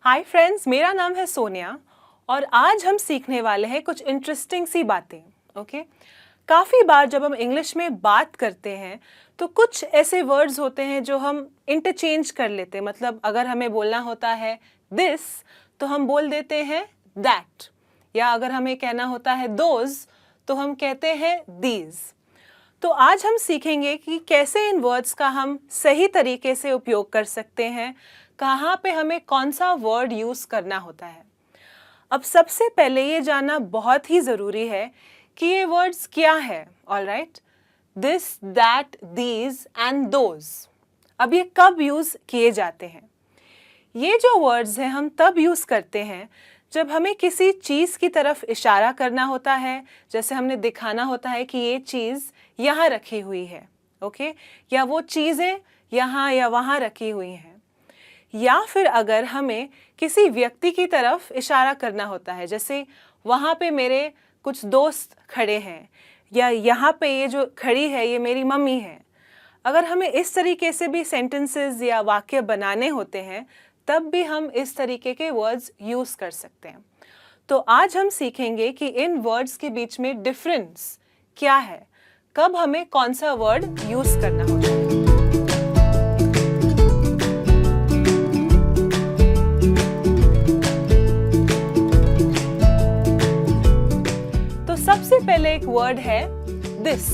Hi friends, मेरा नाम है सोनिया और आज हम सीखने वाले हैं कुछ इंटरेस्टिंग सी बातें। ओके काफ़ी बार जब हम इंग्लिश में बात करते हैं तो कुछ ऐसे वर्ड्स होते हैं जो हम इंटरचेंज कर लेते हैं। मतलब अगर हमें बोलना होता है दिस तो हम बोल देते हैं दैट, या अगर हमें कहना होता है दोज तो हम कहते हैं दीज। तो आज हम सीखेंगे कि कैसे इन वर्ड्स का हम सही तरीके से उपयोग कर सकते हैं, कहाँ पे हमें कौन सा वर्ड यूज़ करना होता है। अब सबसे पहले ये जानना बहुत ही ज़रूरी है कि ये वर्ड्स क्या है। Alright, this, that, these and those. अब ये कब यूज़ किए जाते हैं? ये जो वर्ड्स हैं हम तब यूज़ करते हैं जब हमें किसी चीज़ की तरफ इशारा करना होता है, जैसे हमने दिखाना होता है कि ये चीज़ यहाँ रखी हुई है, ओके, या वो चीज़ें यहाँ या वहाँ रखी हुई हैं। या फिर अगर हमें किसी व्यक्ति की तरफ इशारा करना होता है, जैसे वहाँ पे मेरे कुछ दोस्त खड़े हैं, या यहाँ पे ये जो खड़ी है ये मेरी मम्मी है। अगर हमें इस तरीके से भी सेंटेंसेस या वाक्य बनाने होते हैं तब भी हम इस तरीके के वर्ड्स यूज़ कर सकते हैं। तो आज हम सीखेंगे कि इन वर्ड्स के बीच में डिफरेंस क्या है, कब हमें कौन सा वर्ड यूज़ करना होता है। तो सबसे पहले एक वर्ड है दिस।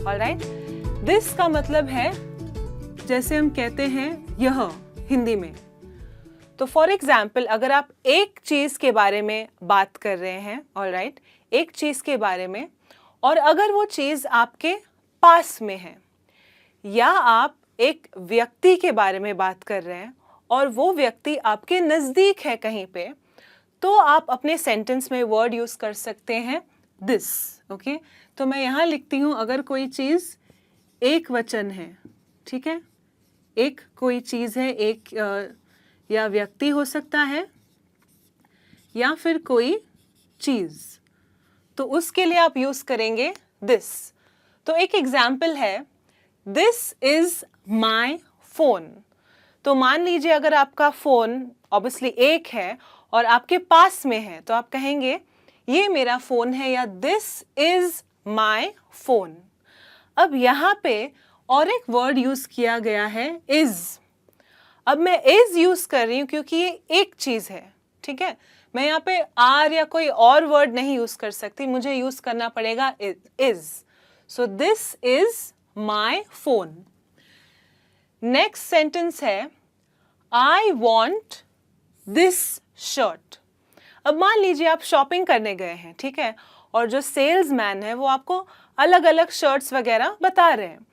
ऑलराइट, दिस का मतलब है, जैसे हम कहते हैं यह हिंदी में। तो फॉर एग्जाम्पल अगर आप एक चीज़ के बारे में बात कर रहे हैं, ऑलराइट, एक चीज़ के बारे में, और अगर वो चीज़ आपके पास में है, या आप एक व्यक्ति के बारे में बात कर रहे हैं और वो व्यक्ति आपके नज़दीक है कहीं पे, तो आप अपने सेंटेंस में वर्ड यूज़ कर सकते हैं दिस। ओके, तो मैं यहाँ लिखती हूँ, अगर कोई चीज़ एक वचन है, ठीक है, एक कोई चीज़ है, एक या व्यक्ति हो सकता है या फिर कोई चीज़, तो उसके लिए आप यूज़ करेंगे दिस। तो एक एग्जाम्पल है, दिस इज़ माई फ़ोन। तो मान लीजिए अगर आपका फ़ोन ऑब्वियसली एक है और आपके पास में है, तो आप कहेंगे ये मेरा फ़ोन है, या दिस इज़ माई फ़ोन। अब यहाँ पे और एक वर्ड यूज़ किया गया है इज़। अब मैं इज़ यूज़ कर रही हूँ क्योंकि ये एक चीज़ है, ठीक है। मैं यहाँ पे आर या कोई और वर्ड नहीं यूज़ कर सकती, मुझे यूज़ करना पड़ेगा is. So this is my phone. Next sentence है, आई वॉन्ट दिस शर्ट। अब मान लीजिए आप शॉपिंग करने गए हैं, ठीक है, और जो सेल्समैन है वो आपको अलग अलग शर्ट्स वगैरह बता रहे हैं।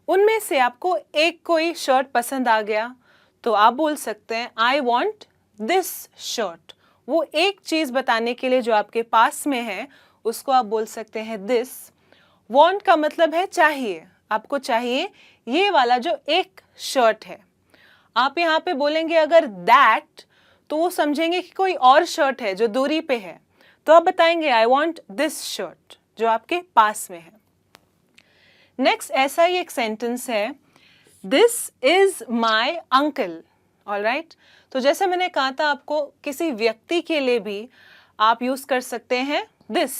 उनमें से आपको एक कोई शर्ट पसंद आ गया, तो आप बोल सकते हैं आई वॉन्ट दिस शर्ट। वो एक चीज़ बताने के लिए जो आपके पास में है उसको आप बोल सकते हैं दिस। वॉन्ट का मतलब है चाहिए, आपको चाहिए ये वाला जो एक शर्ट है। आप यहाँ पे बोलेंगे अगर दैट, तो वो समझेंगे कि कोई और शर्ट है जो दूरी पे है, तो आप बताएंगे आई वॉन्ट दिस शर्ट जो आपके पास में है। नेक्स्ट ऐसा ही एक सेंटेंस है, this is my uncle. Alright, तो जैसे मैंने कहा था आपको किसी व्यक्ति के लिए भी आप यूज़ कर सकते हैं दिस।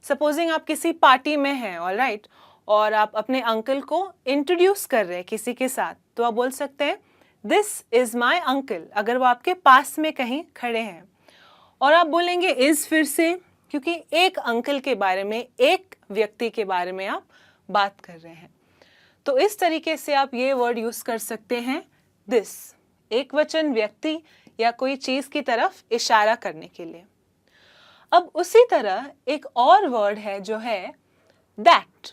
सपोजिंग आप किसी पार्टी में हैं, ऑलराइट, और आप अपने अंकल को इंट्रोड्यूस कर रहे हैं किसी के साथ, तो आप बोल सकते हैं दिस इज़ माई अंकल, अगर वो आपके पास में कहीं खड़े हैं। और आप बोलेंगे इज़ फिर से, क्योंकि एक अंकल के बारे में, एक व्यक्ति के बारे में आप बात कर रहे हैं। तो इस तरीके से आप ये वर्ड यूज़ कर सकते हैं दिस, एक वचन व्यक्ति या कोई चीज़ की तरफ इशारा करने के लिए। अब उसी तरह एक और वर्ड है जो है दैट।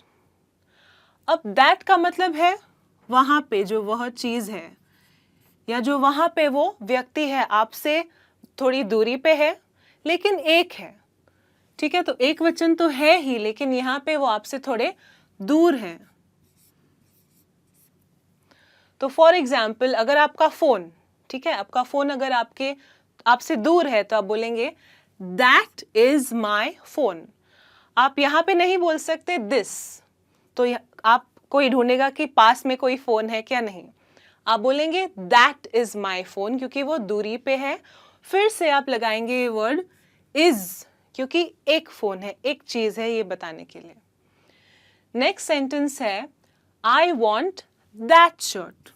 अब दैट का मतलब है वहाँ पे जो वह चीज़ है, या जो वहाँ पे वो व्यक्ति है, आपसे थोड़ी दूरी पे है लेकिन एक है, ठीक है। तो एक वचन तो है ही, लेकिन यहाँ पे वो आपसे थोड़े दूर हैं। तो फॉर एग्जाम्पल अगर आपका फ़ोन, ठीक है, आपका फ़ोन अगर आपसे दूर है तो आप बोलेंगे दैट इज़ माई फ़ोन। आप यहाँ पे नहीं बोल सकते दिस, तो आप कोई ढूंढेगा कि पास में कोई फ़ोन है क्या, नहीं। आप बोलेंगे दैट इज माई फोन क्योंकि वो दूरी पे है। फिर से आप लगाएंगे ये वर्ड इज क्योंकि एक फोन है, एक चीज है ये बताने के लिए। नेक्स्ट सेंटेंस है आई वॉन्ट दैट शर्ट।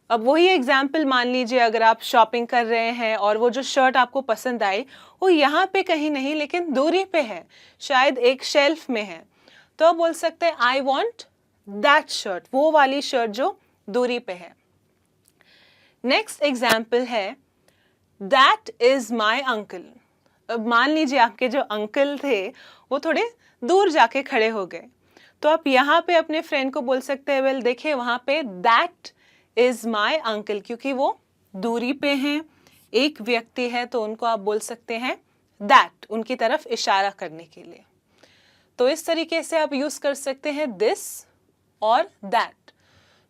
अब वही एग्जाम्पल मान लीजिए, अगर आप शॉपिंग कर रहे हैं और वो जो शर्ट आपको पसंद आई वो यहाँ पे कहीं नहीं लेकिन दूरी पे है, शायद एक शेल्फ में है, तो आप बोल सकते हैं आई वॉन्ट दैट शर्ट, वो वाली शर्ट जो दूरी पे है। नेक्स्ट एग्जाम्पल है दैट इज माई अंकल। अब मान लीजिए आपके जो अंकल थे वो थोड़े दूर जाके खड़े हो गए, तो आप यहाँ पे अपने फ्रेंड को बोल सकते हैं वेल देखिए वहाँ पे दैट इज माई अंकल, क्योंकि वो दूरी पे हैं, एक व्यक्ति है, तो उनको आप बोल सकते हैं दैट, उनकी तरफ इशारा करने के लिए। तो इस तरीके से आप यूज कर सकते हैं दिस और दैट।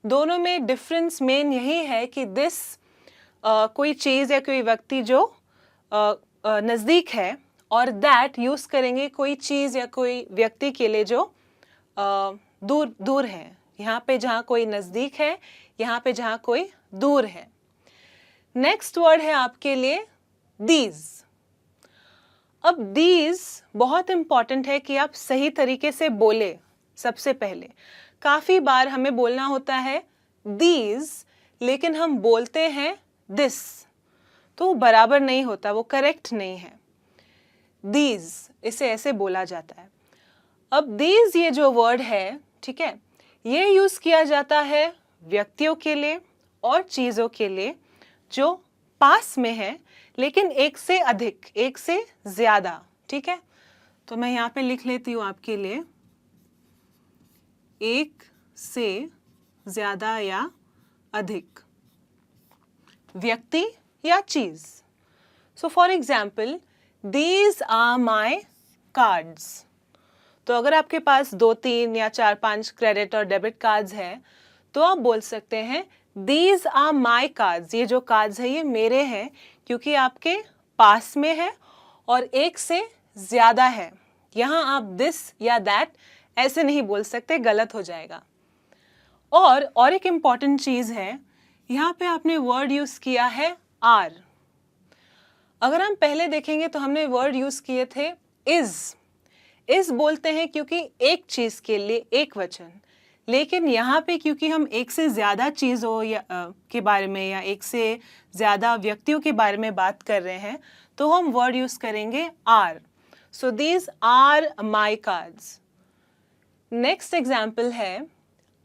दोनों में डिफरेंस मेन यही है कि दिस कोई चीज़ या कोई व्यक्ति जो नज़दीक है, और दैट यूज़ करेंगे कोई चीज़ या कोई व्यक्ति के लिए जो दूर दूर है। यहाँ पे जहाँ कोई नज़दीक है, यहाँ पे जहाँ कोई दूर है। नेक्स्ट वर्ड है आपके लिए दीज। अब दीज बहुत इंपॉर्टेंट है कि आप सही तरीके से बोले। सबसे पहले काफ़ी बार हमें बोलना होता है दीज, लेकिन हम बोलते हैं दिस, तो बराबर नहीं होता, वो करेक्ट नहीं है। दीज इसे ऐसे बोला जाता है। अब दीज ये जो वर्ड है, ठीक है, ये यूज़ किया जाता है व्यक्तियों के लिए और चीज़ों के लिए जो पास में है लेकिन एक से अधिक, एक से ज़्यादा। ठीक है, तो मैं यहाँ पे लिख लेती हूँ आपके लिए, एक से ज़्यादा या अधिक, व्यक्ति या चीज़। So for example these are my cards. तो अगर आपके पास 2, 3 या 4, 5 क्रेडिट और डेबिट कार्ड्स हैं तो आप बोल सकते हैं दीज आर माई कार्ड्स। ये जो कार्ड्स है ये मेरे हैं, क्योंकि आपके पास में है और एक से ज़्यादा है। यहाँ आप दिस या दैट ऐसे नहीं बोल सकते, गलत हो जाएगा। और एक इम्पॉर्टेंट चीज़ है, यहाँ पे आपने वर्ड यूज़ किया है आर। अगर हम पहले देखेंगे तो हमने वर्ड यूज़ किए थे इज बोलते हैं क्योंकि एक चीज़ के लिए एक वचन, लेकिन यहाँ पे क्योंकि हम एक से ज़्यादा चीज़ों या के बारे में या एक से ज़्यादा व्यक्तियों के बारे में बात कर रहे हैं तो हम वर्ड यूज़ करेंगे are. So these are my cards. Next example है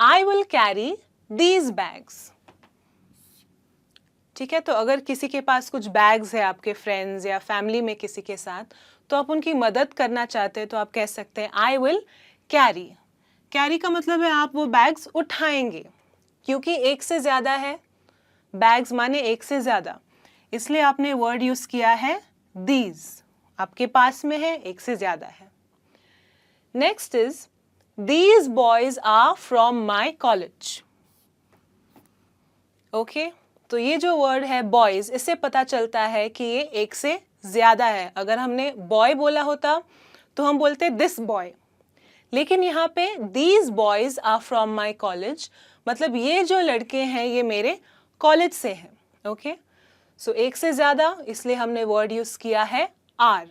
I will carry these bags. ठीक है, तो अगर किसी के पास कुछ बैग्स है आपके फ्रेंड्स या फैमिली में किसी के साथ, तो आप उनकी मदद करना चाहते हैं तो आप कह सकते हैं आई विल कैरी। कैरी का मतलब है आप वो बैग्स उठाएंगे, क्योंकि एक से ज़्यादा है, बैग्स माने एक से ज़्यादा, इसलिए आपने वर्ड यूज़ किया है दीज। आपके पास में है, एक से ज़्यादा है। Next is these boys are from my college. Okay, तो ये जो वर्ड है बॉयज, इससे पता चलता है कि ये एक से ज़्यादा है। अगर हमने बॉय बोला होता तो हम बोलते दिस बॉय, लेकिन यहाँ पे these boys are from my college, मतलब ये जो लड़के हैं ये मेरे कॉलेज से हैं। ओके, सो एक से ज़्यादा, इसलिए हमने वर्ड यूज़ किया है आर।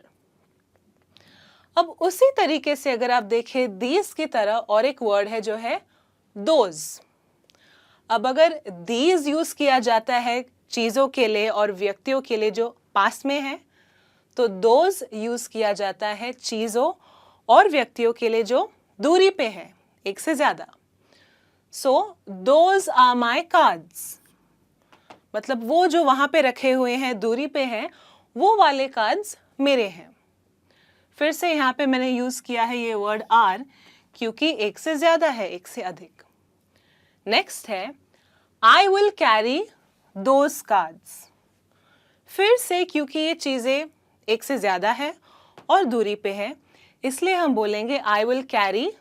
अब उसी तरीके से अगर आप देखें दीज की तरह और एक वर्ड है जो है दोज। अब अगर दीज यूज़ किया जाता है चीज़ों के लिए और व्यक्तियों के लिए जो पास में है, तो दोज यूज़ किया जाता है चीज़ों और व्यक्तियों के लिए जो दूरी पे है, एक से ज़्यादा। So those are my cards, मतलब वो जो वहाँ पे रखे हुए हैं, दूरी पे हैं, वो वाले कार्ड्स मेरे हैं। फिर से यहाँ पे मैंने यूज़ किया है ये वर्ड आर, क्योंकि एक से ज़्यादा है, एक से अधिक। नेक्स्ट है I will carry those cards. फिर से क्योंकि ये चीज़ें एक से ज़्यादा है और दूरी पे है, इसलिए हम बोलेंगे आई विल कैरी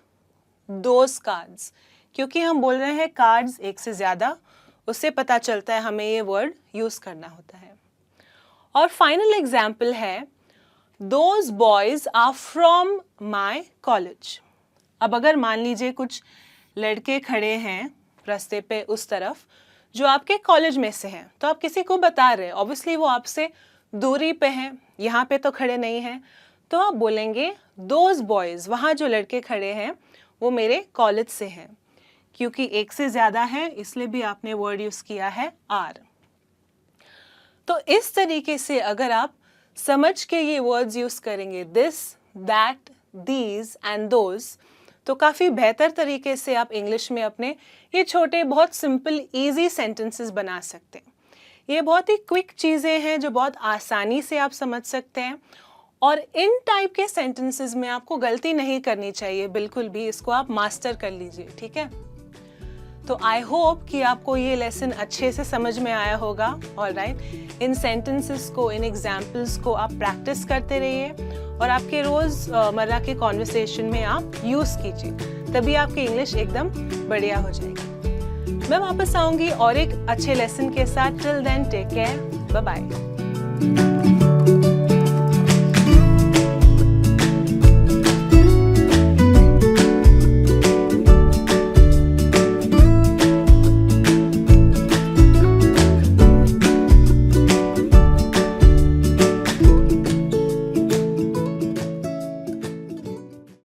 दोज कार्ड्स, क्योंकि हम बोल रहे हैं कार्ड्स एक से ज़्यादा, उससे पता चलता है हमें ये वर्ड यूज़ करना होता है। और फाइनल एग्जाम्पल है those boys are from my college. अब अगर मान लीजिए कुछ लड़के खड़े हैं रास्ते पे उस तरफ जो आपके कॉलेज में से हैं, तो आप किसी को बता रहे हैं, ऑब्वियसली वो आपसे दूरी पे हैं, यहाँ पे तो खड़े नहीं हैं, तो आप बोलेंगे दोज बॉयज़, वहाँ जो लड़के खड़े हैं वो मेरे कॉलेज से हैं। क्योंकि एक से ज़्यादा है इसलिए भी आपने वर्ड यूज़ किया है आर। तो इस तरीके से अगर आप समझ के ये वर्ड्स यूज़ करेंगे this, that, these and those, तो काफ़ी बेहतर तरीके से आप इंग्लिश में अपने ये छोटे बहुत सिंपल ईजी सेंटेंसेस बना सकते हैं। ये बहुत ही क्विक चीज़ें हैं जो बहुत आसानी से आप समझ सकते हैं, और इन टाइप के सेंटेंसेस में आपको गलती नहीं करनी चाहिए बिल्कुल भी, इसको आप मास्टर कर लीजिए, ठीक है। तो आई होप कि आपको ये लेसन अच्छे से समझ में आया होगा। ऑलराइट, इन सेंटेंसेस को, इन एग्जाम्पल्स को आप प्रैक्टिस करते रहिए और आपके रोज़मर्रा के कॉन्वर्सेशन में आप यूज़ कीजिए, तभी आपकी इंग्लिश एकदम बढ़िया हो जाएगी। मैं वापस आऊँगी और एक अच्छे लेसन के साथ। Till then take care, bye bye.